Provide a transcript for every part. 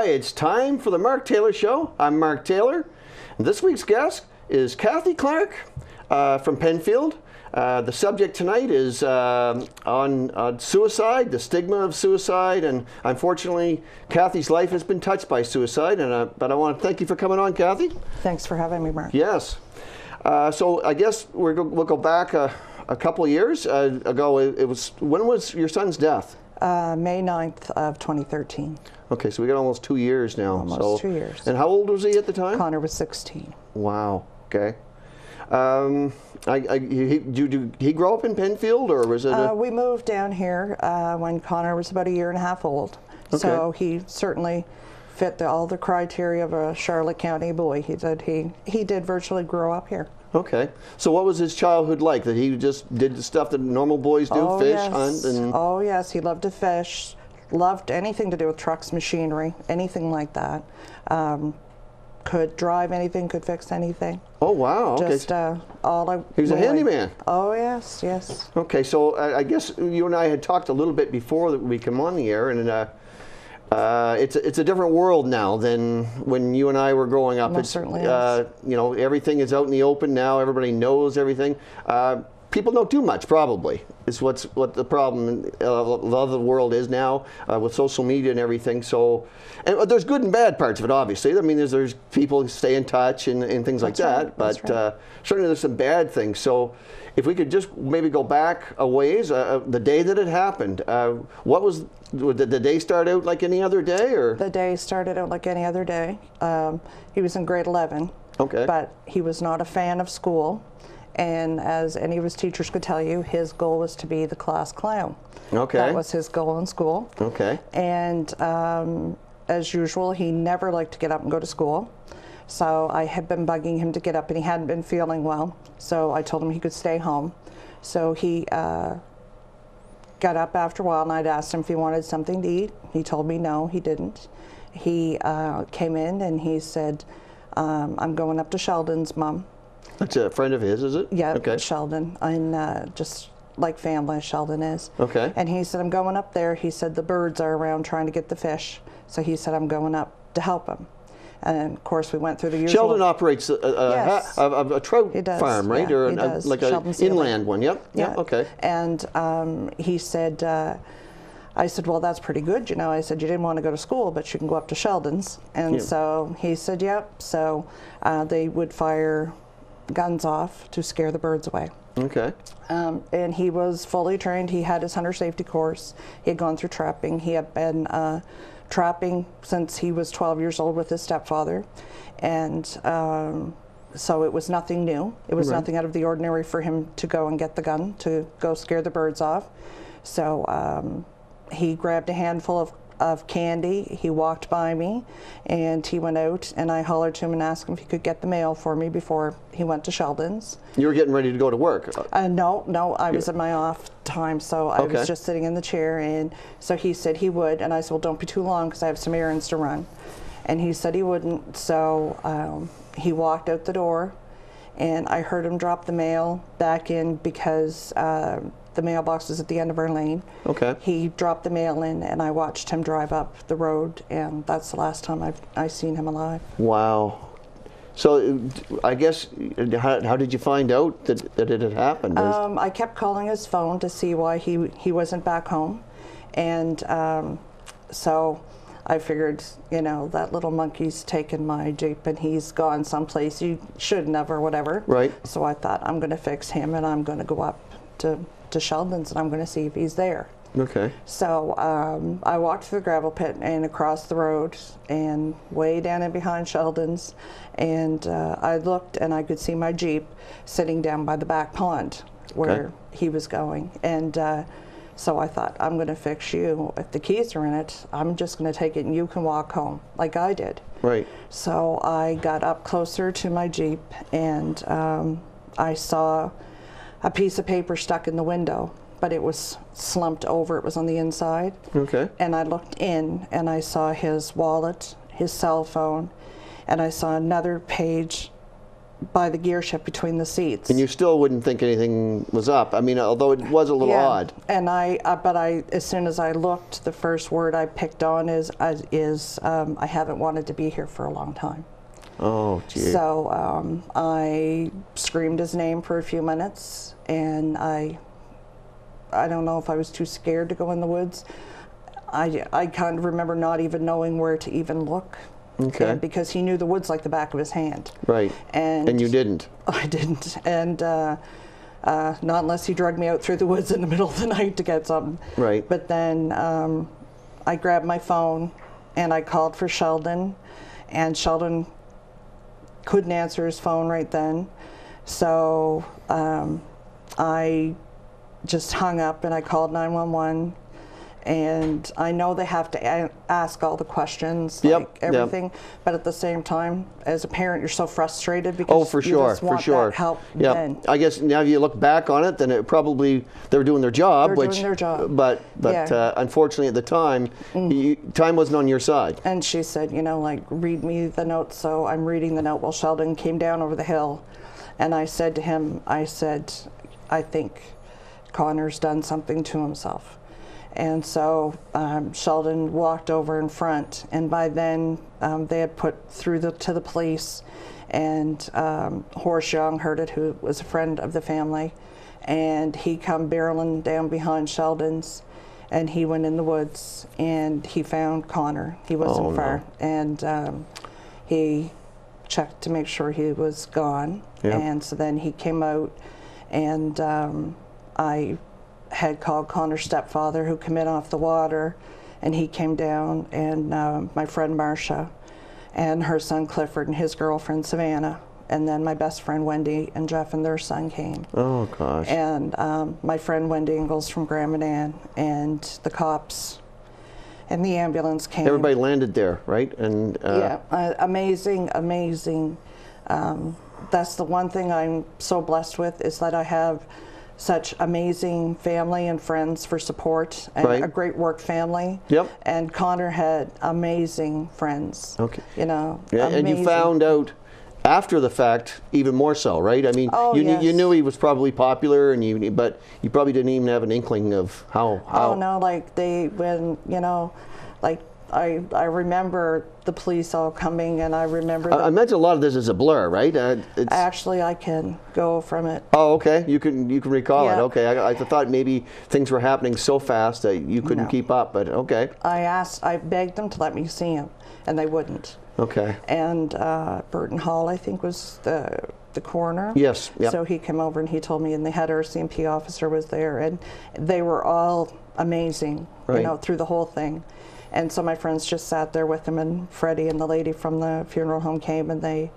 right, it's time for the Mark Taylor Show. I'm Mark Taylor. And this week's guest is Kathy Clark from Penfield. The subject tonight is on suicide, the stigma of suicide, and unfortunately, Kathy's life has been touched by suicide. But I want to thank you for coming on, Kathy. Thanks for having me, Mark. Yes. So I guess we'll go back a couple of years ago. When was your son's death? May 9th of 2013. Okay, so we got almost 2 years now. Almost 2 years. And how old was he at the time? Connor was 16. Wow. Okay. Did he grow up in Penfield, or was it? We moved down here when Connor was about 1.5 years old. Okay. So he certainly fit all the criteria of a Charlotte County boy. He did virtually grow up here. Okay. So what was his childhood like? That he just did the stuff that normal boys do, fish, yes. hunt, and... Oh yes, he loved to fish, loved anything to do with trucks, machinery, anything like that. Could drive anything, could fix anything. Oh wow, okay. Just he was a handyman. Oh yes, yes. Okay, so I guess you and I had talked a little bit before that we come on the air, and it's a different world now than when you and I were growing up. It certainly is. You know, everything is out in the open now. Everybody knows everything. People don't do much, probably, is what the problem of the world is now with social media and everything. So, and there's good and bad parts of it, obviously. I mean, there's people who stay in touch and things like that. But certainly there's some bad things. So if we could just maybe go back a ways, the day that it happened, did the day start out like any other day, or? The day started out like any other day. He was in grade 11. Okay. But he was not a fan of school. And as any of his teachers could tell you, his goal was to be the class clown. Okay. That was his goal in school. Okay. And as usual, he never liked to get up and go to school. So I had been bugging him to get up, and he hadn't been feeling well. So I told him he could stay home. So he got up after a while, and I'd asked him if he wanted something to eat. He told me no, he didn't. He came in and he said, I'm going up to Sheldon's, Mom. That's a friend of his, is it? Yeah, okay. Sheldon, and just like family, Sheldon is. Okay. And he said, I'm going up there. He said, the birds are around trying to get the fish. So he said, I'm going up to help him. And of course, we went through the usual. Sheldon operates a trout farm, right? Yeah, or like an inland one, yep. Yeah. Okay. And he said, I said, well, that's pretty good, you know. I said, you didn't want to go to school, but you can go up to Sheldon's. And so he said, yep. So they would fire guns off to scare the birds away. Okay. And he was fully trained. He had his hunter safety course. He had gone through trapping. He had been trapping since he was 12 years old with his stepfather. And so it was nothing new. It was nothing out of the ordinary for him to go and get the gun to go scare the birds off. So he grabbed a handful of candy. He walked by me, and he went out, and I hollered to him and asked him if he could get the mail for me before he went to Sheldon's. You were getting ready to go to work? No, I was at my off time, so I was just sitting in the chair, and so he said he would, and I said, well, don't be too long because I have some errands to run. And he said he wouldn't, so he walked out the door, and I heard him drop the mail back in because the mailbox is at the end of our lane. Okay. He dropped the mail in, and I watched him drive up the road, and that's the last time I seen him alive. Wow. So I guess, how did you find out that it had happened? I kept calling his phone to see why he wasn't back home, and so I figured, you know, that little monkey's taken my Jeep and he's gone someplace he shouldn't have or whatever. Right. So I thought, I'm going to fix him, and I'm going to go up to Sheldon's, and I'm going to see if he's there. Okay. So I walked through the gravel pit and across the road and way down in behind Sheldon's, and I looked and I could see my Jeep sitting down by the back pond where he was going. And so I thought, I'm going to fix you. If the keys are in it, I'm just going to take it and you can walk home like I did. Right. So I got up closer to my Jeep, and I saw a piece of paper stuck in the window, but it was slumped over. It was on the inside. Okay. And I looked in, and I saw his wallet, his cell phone, and I saw another page by the gear shift between the seats. And you still wouldn't think anything was up. I mean, although it was a little odd. And but as soon as I looked, the first word I picked on is I haven't wanted to be here for a long time. Oh, gee. So I screamed his name for a few minutes, and I don't know if I was too scared to go in the woods. I kind of remember not even knowing where to even look. Okay. Because he knew the woods like the back of his hand. Right. And you didn't. I didn't. And not unless he dragged me out through the woods in the middle of the night to get something. Right. But then I grabbed my phone and I called for Sheldon, and Sheldon couldn't answer his phone right then. So I just hung up and I called 911. And I know they have to ask all the questions, like everything, but at the same time, as a parent, you're so frustrated because you just want that help then. I guess now if you look back on it, then it probably, they were doing their job. Doing their job. But unfortunately at the time, time wasn't on your side. And she said, you know, like, read me the note. So I'm reading the note while Sheldon came down over the hill. And I said to him, I said, I think Connor's done something to himself. And so Sheldon walked over in front, and by then they had put through to the police, and Horace Young heard it, who was a friend of the family, and he come barreling down behind Sheldon's, and he went in the woods, and he found Connor. He wasn't far, and he checked to make sure he was gone, and so then he came out, and I had called Connor's stepfather, who came in off the water, and he came down, and my friend Marcia and her son Clifford and his girlfriend Savannah, and then my best friend Wendy and Jeff and their son came. Oh gosh. And my friend Wendy Ingalls from Graham and Ann, and the cops and the ambulance came. Everybody landed there, right? And amazing. That's the one thing I'm so blessed with, is that I have such amazing family and friends for support, and a great work family. Yep. And Connor had amazing friends. Okay. You know. Yeah, and you found out after the fact even more so, right? I mean, you knew he was probably popular, and but you probably didn't even have an inkling of how. Oh no, like I remember the police all coming, and I remember. I imagine a lot of this is a blur, right? Actually, I can go from it. Oh, okay. You can recall it. Okay. I thought maybe things were happening so fast that you couldn't keep up, but okay. I begged them to let me see him, and they wouldn't. Okay. And Burton Hall, I think, was the coroner. Yes. Yep. So he came over and he told me, and the head RCMP officer was there, and they were all amazing, you know, through the whole thing. And so my friends just sat there with him, and Freddie and the lady from the funeral home came, and they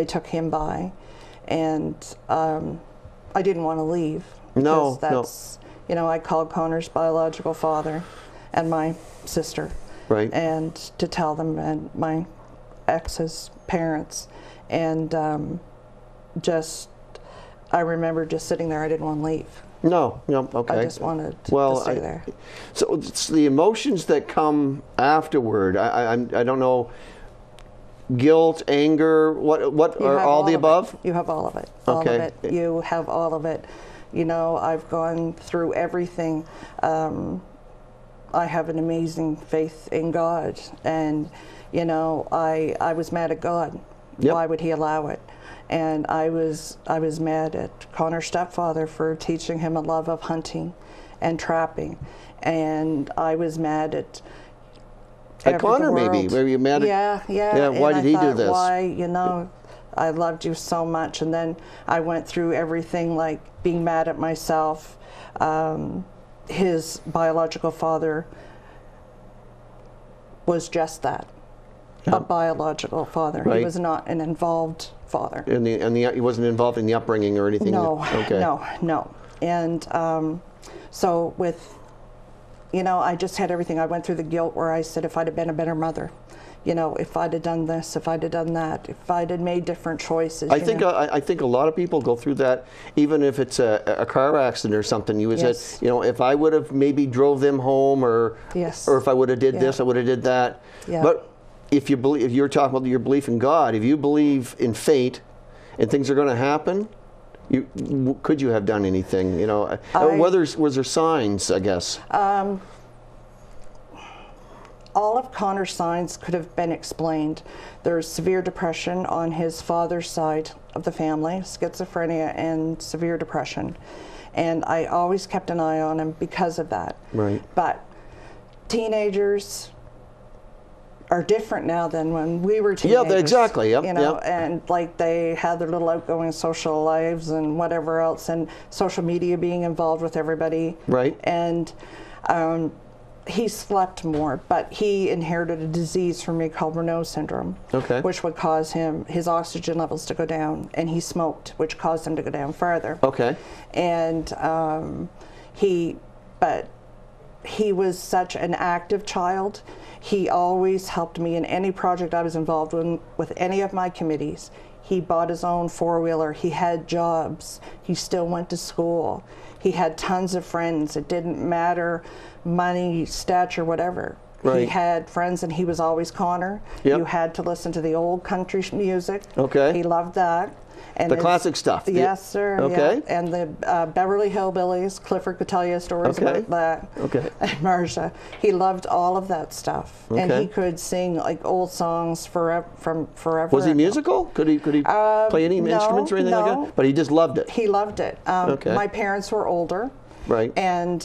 took him by. And I didn't want to leave. No, that's, you know, I called Connor's biological father and my sister. Right. And to tell them, and my ex's parents. And I remember just sitting there, I didn't want to leave. No, okay. I just wanted to stay there. So it's the emotions that come afterward. I don't know. Guilt, anger. What are all the above? You have all of it. All of it. You have all of it. You know, I've gone through everything. I have an amazing faith in God, and you know, I was mad at God. Yep. Why would He allow it? And I was mad at Connor's stepfather for teaching him a love of hunting and trapping, and I was mad at Connor, maybe. Were you mad at? Yeah. Why did he do this? Why, you know, I loved you so much, and then I went through everything, like being mad at myself. His biological father was just that. A biological father. He was not an involved father. And he wasn't involved in the upbringing or anything? No, no. And so with, you know, I just had everything. I went through the guilt where I said, if I'd have been a better mother, you know, if I'd have done this, if I'd have done that, if I'd have made different choices. I think a lot of people go through that, even if it's a car accident or something. You said, you know, if I would have maybe drove them home, or if I would have did this, I would have did that. Yeah. But if you're talking about your belief in God, if you believe in fate, and things are going to happen, could you have done anything? You know, was there signs? I guess. All of Connor's signs could have been explained. There's severe depression on his father's side of the family, schizophrenia and severe depression. And I always kept an eye on him because of that. Right. But teenagers are different now than when we were teenagers. Yeah, exactly. Yep, you know, yep. and like they had their little outgoing social lives and whatever else, and social media being involved with everybody. Right. And he slept more, but he inherited a disease from me called Renault syndrome, okay, which would cause his oxygen levels to go down, and he smoked, which caused him to go down further. Okay. And he was such an active child. He always helped me in any project I was involved in with any of my committees. He bought his own four-wheeler. He had jobs. He still went to school. He had tons of friends. It didn't matter money, stature, whatever. Right. He had friends, and he was always Connor. Yep. You had to listen to the old country music. Okay. He loved that. And the classic stuff. Yes, sir. Okay. Yeah. And the Beverly Hillbillies. Clifford could tell you stories about that. Okay. And Marcia. He loved all of that stuff. Okay. And he could sing like old songs from forever. Was he musical? Could he play any instruments or anything like that? But he just loved it. He loved it. Okay. My parents were older. Right. And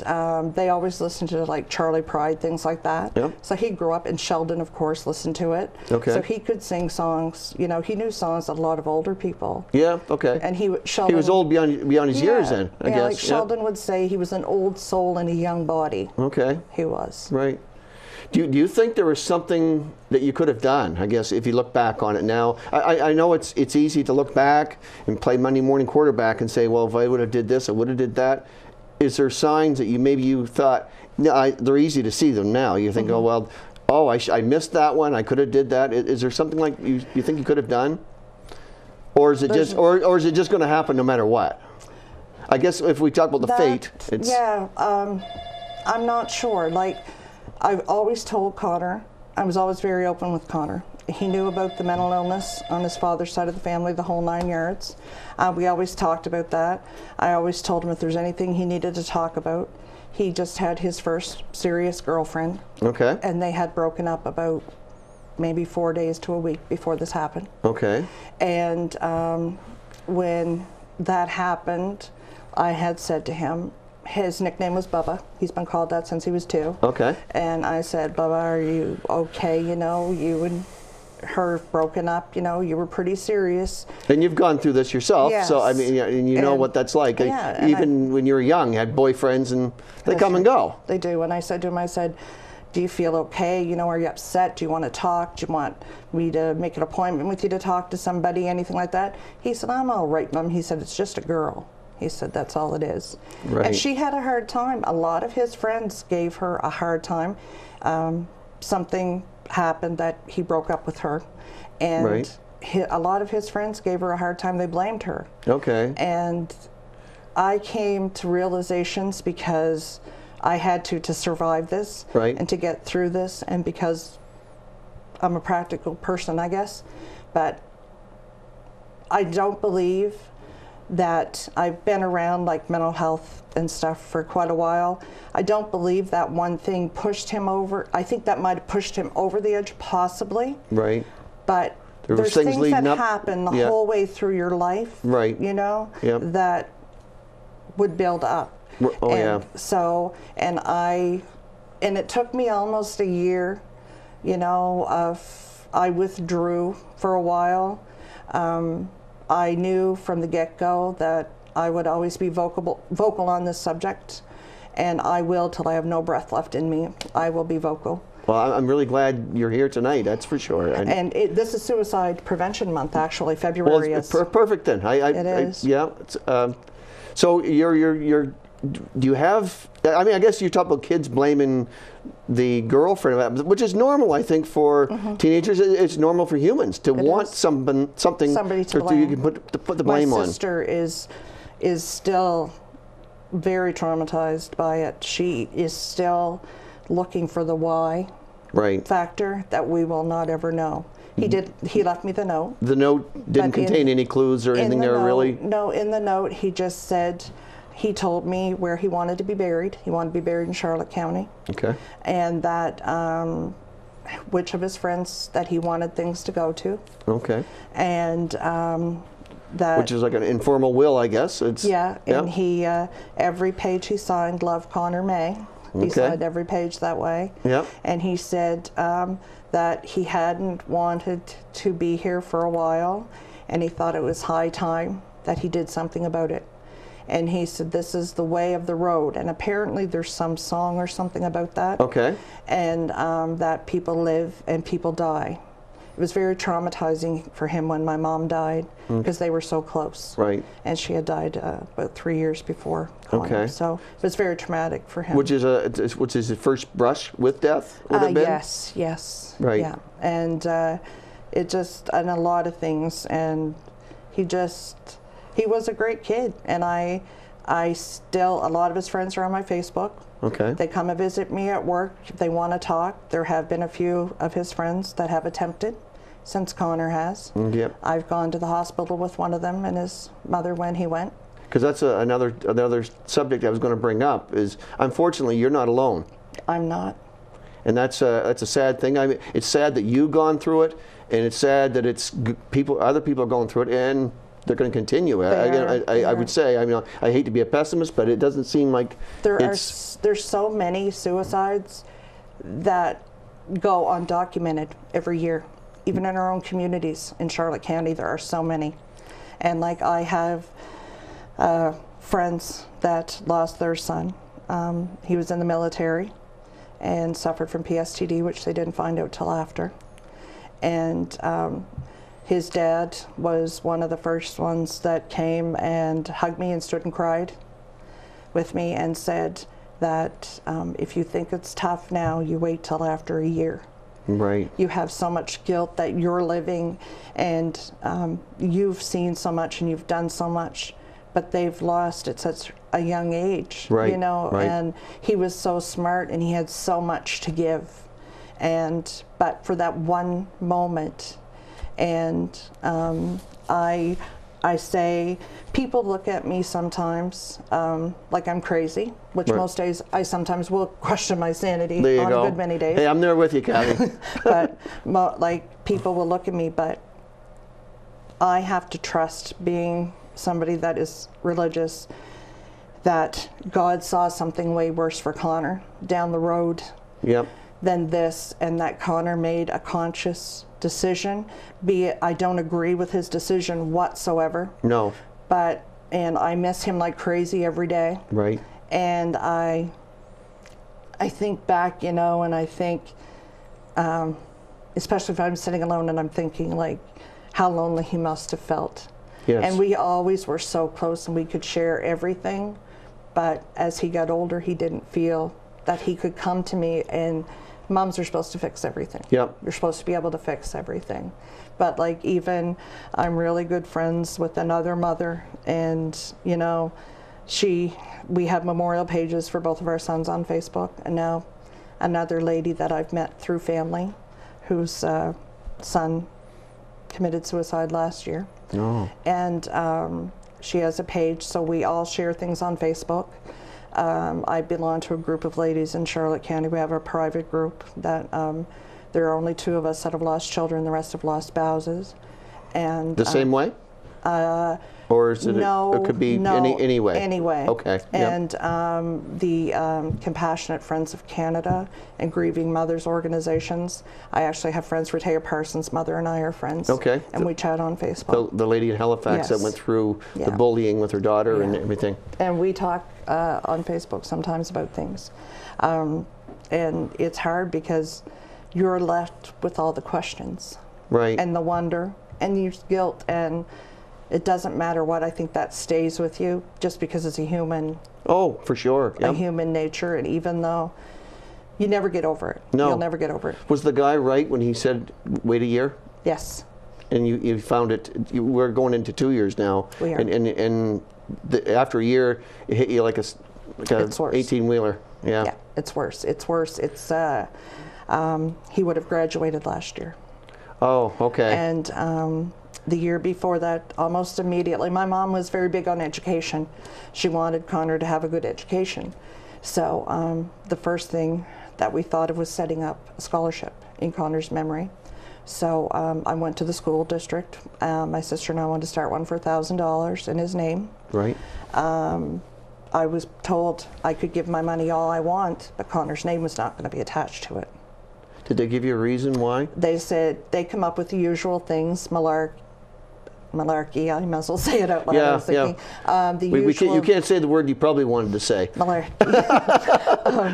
they always listened to like Charlie Pride, things like that. Yep. So he grew up, and Sheldon, of course, listened to it. Okay. So he could sing songs. You know, he knew songs that a lot of older people. Yeah. Okay. And Sheldon. He was old beyond his years then, I guess. Like Sheldon would say, he was an old soul in a young body. Okay. He was. Right. Do you think there was something that you could have done, I guess, if you look back on it now? I know it's easy to look back and play Monday morning quarterback and say, well, if I would have did this, I would have did that. Is there signs that maybe you thought, no, they're easy to see them now? You think, I missed that one. I could have did that. Is there something like you think you could have done, or is it just going to happen no matter what? I guess if we talk about the fate, it's I'm not sure. Like I've always told Connor, I was always very open with Connor. He knew about the mental illness on his father's side of the family, the whole 9 yards. We always talked about that. I always told him if there's anything he needed to talk about. He just had his first serious girlfriend. Okay. And they had broken up about maybe 4 days to a week before this happened. Okay. And when that happened, I had said to him, his nickname was Bubba. He's been called that since he was 2. Okay. And I said, Bubba, are you okay? You know, you and her broken up, you know, you were pretty serious. And you've gone through this yourself, yes. so I mean, and you know what that's like. Yeah, even when you were young, you had boyfriends, and they come and go. They do. And I said to him, I said, do you feel okay? You know, are you upset? Do you want to talk? Do you want me to make an appointment with you to talk to somebody, anything like that? He said, I'm all right, Mom. He said, it's just a girl. He said, that's all it is. Right. And she had a hard time. A lot of his friends gave her a hard time. Something happened that he broke up with her. And right. A lot of his friends gave her a hard time. They blamed her. Okay. And I came to realizations because I had to survive this, right. and to get through this, and because I'm a practical person, I guess. But I don't believe that I've been around like mental health and stuff for quite a while. I don't believe that one thing pushed him over. I think that might have pushed him over the edge, possibly. Right. But there's things that happen the whole way through your life, right. you know, yep. that would build up. Oh, and yeah. So, and it took me almost a year, you know, I withdrew for a while. I knew from the get-go that I would always be vocal on this subject, and I will till I have no breath left in me. I will be vocal. Well, I'm really glad you're here tonight, that's for sure. And this is Suicide Prevention Month, actually. February is. Perfect then. It is. Yeah. So do you have, I mean, I guess you talk about kids blaming the girlfriend, which is normal, I think, for teenagers. It's normal for humans to want somebody to blame. You can put the blame on. My sister is still very traumatized by it. She is still looking for the why right. factor that we will not ever know. He did. He left me the note. The note didn't contain any clues or anything there, really? No, in the note he just said, he told me where he wanted to be buried. He wanted to be buried in Charlotte County. Okay. And that which of his friends that he wanted things to go to. Okay. And that, which is like an informal will, I guess. It's, yeah, and he every page he signed, "Love Connor May." He signed every page that way. Yep. And he said that he hadn't wanted to be here for a while, and he thought it was high time that he did something about it. And he said, this is the way of the road. And apparently there's some song or something about that. Okay. And that people live and people die. It was very traumatizing for him when my mom died, because they were so close. Right. And she had died about 3 years before Connor. Okay. So it was very traumatic for him. Which is his first brush with death, would it have been? Yes, yes. Right. Yeah. And it just, and a lot of things. And he was a great kid. And I still, a lot of his friends are on my Facebook. Okay. They come and visit me at work if they want to talk. There have been a few of his friends that have attempted since Connor has. Yep. I've gone to the hospital with one of them and his mother when he went. Because that's another subject I was going to bring up is, unfortunately, you're not alone. I'm not. And that's a sad thing. I mean, it's sad that you've gone through it, and it's sad that other people are going through it, and they're going to continue. I would say, I mean, I hate to be a pessimist, but it doesn't seem like there's so many suicides that go undocumented every year. Even in our own communities in Charlotte County, there are so many. And like I have friends that lost their son. He was in the military and suffered from PSTD, which they didn't find out till after. And his dad was one of the first ones that came and hugged me and stood and cried with me and said that if you think it's tough now, you wait till after a year. Right. You have so much guilt that you're living, and you've seen so much and you've done so much, but they've lost at such a young age, right. You know, right. And he was so smart and he had so much to give. But for that one moment, and I say, people look at me sometimes like I'm crazy, which right. most days I sometimes will question my sanity there you on go. a good many days. Hey, I'm there with you, Kathy. But like people will look at me, but I have to trust, being somebody that is religious, that God saw something way worse for Connor down the road. Yep. Than this, and that Connor made a conscious decision, be it I don't agree with his decision whatsoever. No. And I miss him like crazy every day. Right. And I think back, you know, and I think, especially if I'm sitting alone and I'm thinking like how lonely he must have felt. Yes. And we always were so close and we could share everything, but as he got older, he didn't feel that he could come to me, and moms are supposed to fix everything. Yep. You're supposed to be able to fix everything. But like, even I'm really good friends with another mother, and you know, we have memorial pages for both of our sons on Facebook, and now another lady that I've met through family whose son committed suicide last year. Oh. And she has a page, so we all share things on Facebook. I belong to a group of ladies in Charlotte County. We have a private group that there are only 2 of us that have lost children. The rest have lost spouses. And the same way? Or is it? No, it could be any way. Anyway. Okay. And the Compassionate Friends of Canada and Grieving Mothers organizations. I actually have friends. Rhea Parsons' mother and I are friends. Okay. And we chat on Facebook. The lady in Halifax that went through the bullying with her daughter and everything. And we talk on Facebook sometimes about things. And it's hard because you're left with all the questions. Right. And the wonder and your guilt, and it doesn't matter what. I think that stays with you just because it's a human. Oh, for sure. Yep. A human nature, and even though you never get over it. No. You'll never get over it. Was the guy right when he said wait a year? Yes. And you found it, we're going into 2 years now. We are. And after a year, it hit you like a 18-wheeler. Yeah. Yeah, it's worse. It's worse. It's, he would have graduated last year. Oh, okay. And the year before that, almost immediately, my mom was very big on education. She wanted Connor to have a good education. So the first thing that we thought of was setting up a scholarship in Connor's memory. So I went to the school district. My sister and I wanted to start one for $1,000 in his name. Right. I was told I could give my money all I want, but Connor's name was not going to be attached to it. Did they give you a reason why? They said they come up with the usual things, malarkey, I might as well say it out loud. I was thinking. You can't say the word you probably wanted to say. Malarkey.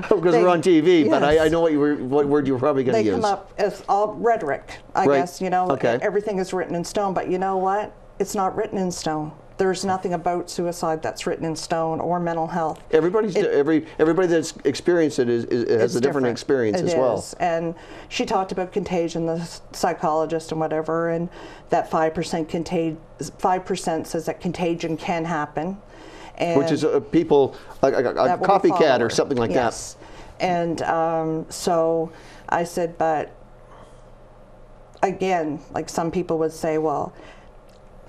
Because we're on TV, yes. But I know what word you were probably going to use. They come up as all rhetoric, I guess, you know, okay. Everything is written in stone, but you know what? It's not written in stone. There's nothing about suicide that's written in stone or mental health. Everybody that's experienced it has a different experience as well. And she talked about contagion, the psychologist and whatever, and that 5% says that contagion can happen. And which is people, a copycat or something like that. And so I said, but again, like some people would say, well,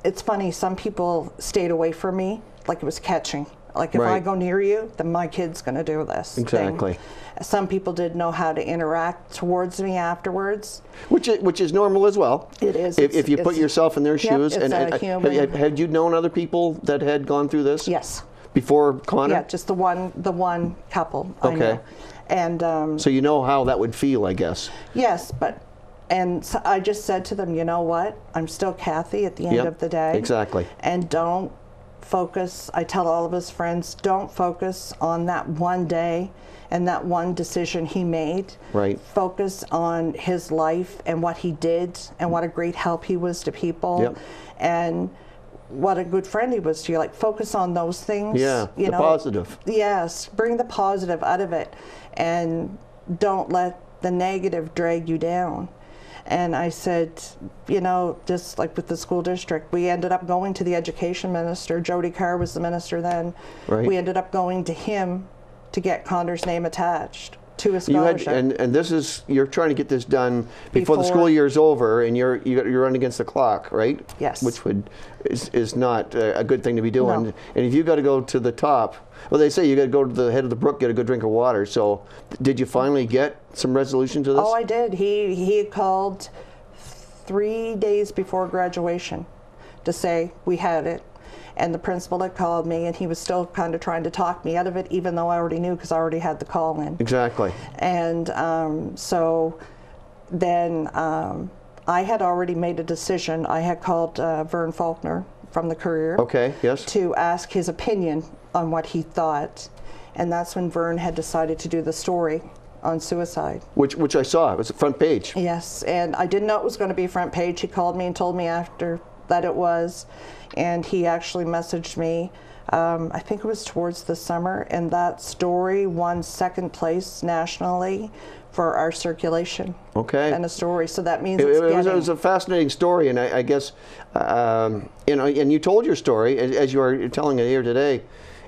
it's funny, some people stayed away from me like it was catching. Like if I go near you, then my kid's going to do this. Exactly. Some people didn't know how to interact towards me afterwards. Which is normal as well. It is. If you put yourself in their shoes. It's had you known other people that had gone through this? Yes. Before Connor? Yeah, just the one couple. Okay. I know. And so you know how that would feel, I guess. Yes, and so I just said to them, you know what? I'm still Kathy at the end of the day. Exactly. And don't focus, I tell all of his friends, don't focus on that one day and that one decision he made. Right. Focus on his life and what he did and what a great help he was to people. Yep. And what a good friend he was to you. Like, focus on those things. Yeah, the positive. Yes, bring the positive out of it. And don't let the negative drag you down. And I said, you know, just like with the school district, we ended up going to the education minister. Jody Carr was the minister then. Right. We ended up going to him to get Connor's name attached to a scholarship. And this is, you're trying to get this done before the school year's over, and you're running against the clock, right? Yes. Which is not a good thing to be doing. No. And if you got to go to the top, well, they say you got to go to the head of the brook, get a good drink of water. So, did you finally get some resolution to this? Oh, I did. He called 3 days before graduation to say we had it. And the principal had called me, and he was still kind of trying to talk me out of it, even though I already knew because I already had the call in. Exactly. And so then I had already made a decision. I had called Vern Faulkner from the Courier. Okay, yes. To ask his opinion on what he thought. And that's when Vern had decided to do the story on suicide. Which I saw. It was the front page. Yes, and I didn't know it was going to be front page. He called me and told me after that it was. And he actually messaged me, I think it was towards the summer, and that story won second place nationally for our circulation. Okay. And a story, so that means it was a fascinating story, and I guess, you know, and you told your story, as you are telling it here today.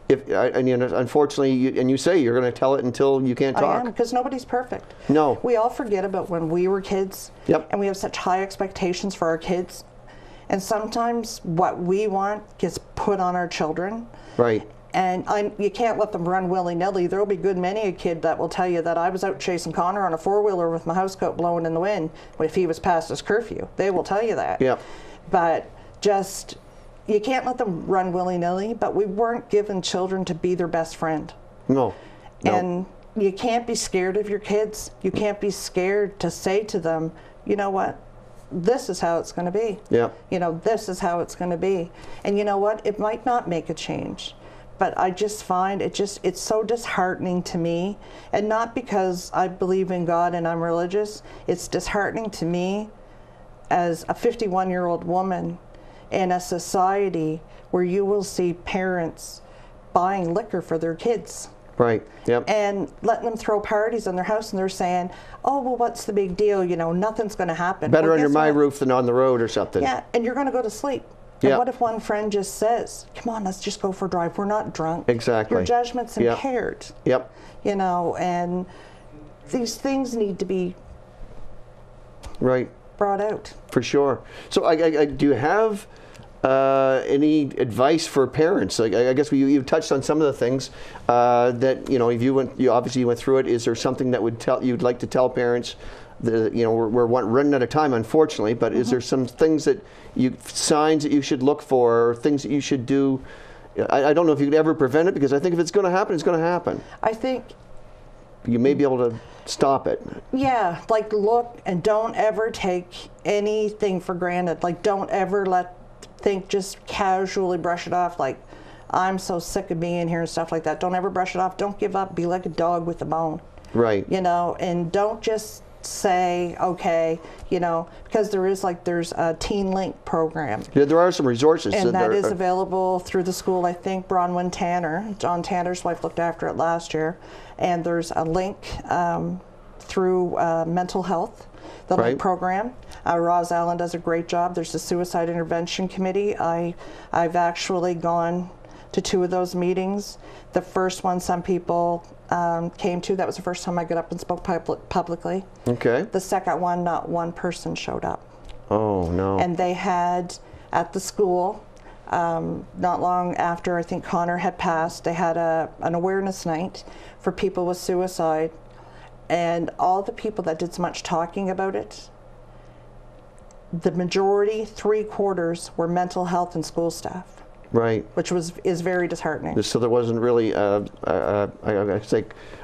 And you know, unfortunately, you say you're going to tell it until you can't talk. I am, because nobody's perfect. No. We all forget about when we were kids. Yep. And we have such high expectations for our kids. And sometimes what we want gets put on our children. Right. And you can't let them run willy-nilly. There will be good many a kid that will tell you that I was out chasing Connor on a four-wheeler with my housecoat blowing in the wind if he was past his curfew. They will tell you that. Yeah. But just, you can't let them run willy-nilly, but we weren't given children to be their best friend. No. And you can't be scared of your kids. You can't be scared to say to them, you know what? This is how it's going to be. Yeah. You know, this is how it's going to be. And you know what? It might not make a change, but I just find it's so disheartening to me. And not because I believe in God and I'm religious. It's disheartening to me as a 51-year-old woman in a society where you will see parents buying liquor for their kids. Right. Yep. And letting them throw parties in their house, and they're saying, "Oh, well, what's the big deal? You know, nothing's going to happen." Better under my roof than on the road or something. Yeah, and you're going to go to sleep. And what if one friend just says, "Come on, let's just go for a drive. We're not drunk." Exactly. Your judgment's impaired. Yep. You know, and these things need to be. Right. brought out. For sure. So do you have any advice for parents? Like, I guess you touched on some of the things that, you know, if you obviously went through it. Is there something that you'd like to tell parents? You know, we're running out of time, unfortunately, but is there some things signs that you should look for, or things that you should do? I don't know if you could ever prevent it, because I think if it's going to happen, it's going to happen. I think you may be able to stop it. Yeah, like look and don't ever take anything for granted. Like don't ever just casually brush it off like, I'm so sick of being here and stuff like that. Don't ever brush it off. Don't give up. Be like a dog with a bone. Right. You know, and don't just say, okay, you know, because there's a Teen Link program. Yeah, there are some resources. And that is available through the school. I think Bronwyn Tanner, John Tanner's wife, looked after it last year. And there's a link through mental health, the Link program. Roz Allen does a great job. There's a suicide intervention committee. I've actually gone to 2 of those meetings. The first one some people came to, that was the first time I got up and spoke publicly. Okay. The second one, not one person showed up. Oh, no. And they had, at the school, not long after I think Connor had passed, they had an awareness night for people with suicide. And all the people that did so much talking about it, the majority, 3/4, were mental health and school staff. Right. Which is very disheartening. So there wasn't really, I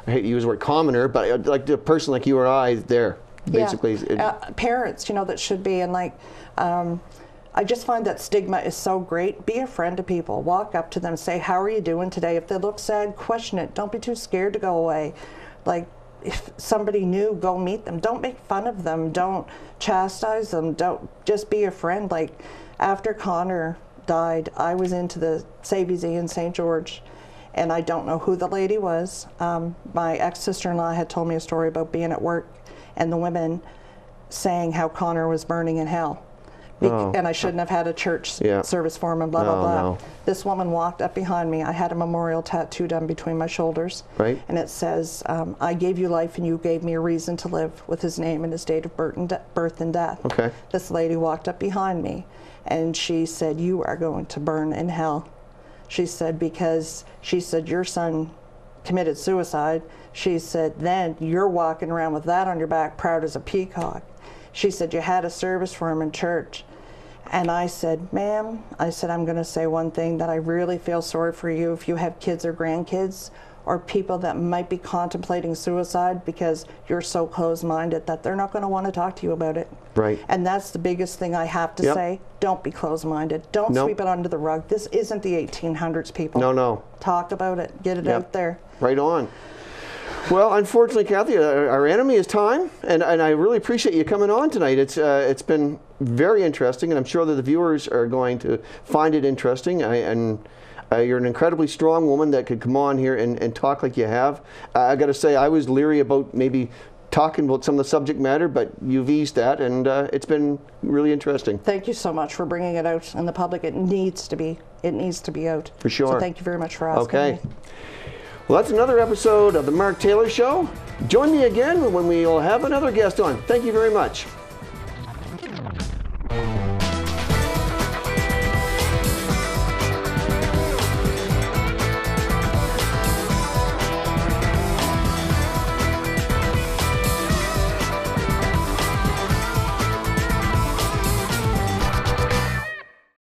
hate to use the word commoner, but like a person like you or I there, basically. Yeah. Parents, you know, that should be, and like, I just find that stigma is so great. Be a friend to people. Walk up to them, say, how are you doing today? If they look sad, question it. Don't be too scared to go away. Like, if somebody new, go meet them. Don't make fun of them. Don't chastise them. Don't, just be a friend. Like, after Connor died, I was into the Save-Easy in St. George, and I don't know who the lady was. My ex-sister-in-law had told me a story about being at work and the women saying how Connor was burning in hell. And I shouldn't have had a church service for him and blah, blah, blah. No. This woman walked up behind me. I had a memorial tattoo done between my shoulders. Right. And it says, I gave you life and you gave me a reason to live, with his name and his date of birth and death. Okay. This lady walked up behind me and she said, you are going to burn in hell. She said, because she said, your son committed suicide. She said, then you're walking around with that on your back, proud as a peacock. She said, you had a service for him in church. And I said, ma'am, I said, I'm going to say one thing, that I really feel sorry for you if you have kids or grandkids or people that might be contemplating suicide, because you're so closed-minded that they're not going to want to talk to you about it. Right. And that's the biggest thing I have to say. Don't be closed-minded. Don't sweep it under the rug. This isn't the 1800s, people. No, no. Talk about it. Get it out there. Right on. Well, unfortunately, Kathy, our enemy is time, and I really appreciate you coming on tonight. It's been very interesting, and I'm sure that the viewers are going to find it interesting. You're an incredibly strong woman that could come on here and talk like you have. I got to say, I was leery about maybe talking about some of the subject matter, but you've eased that, and it's been really interesting. Thank you so much for bringing it out in the public. It needs to be. It needs to be out. For sure. So thank you very much for asking me. Well, that's another episode of The Mark Taylor Show. Join me again when we'll have another guest on. Thank you very much.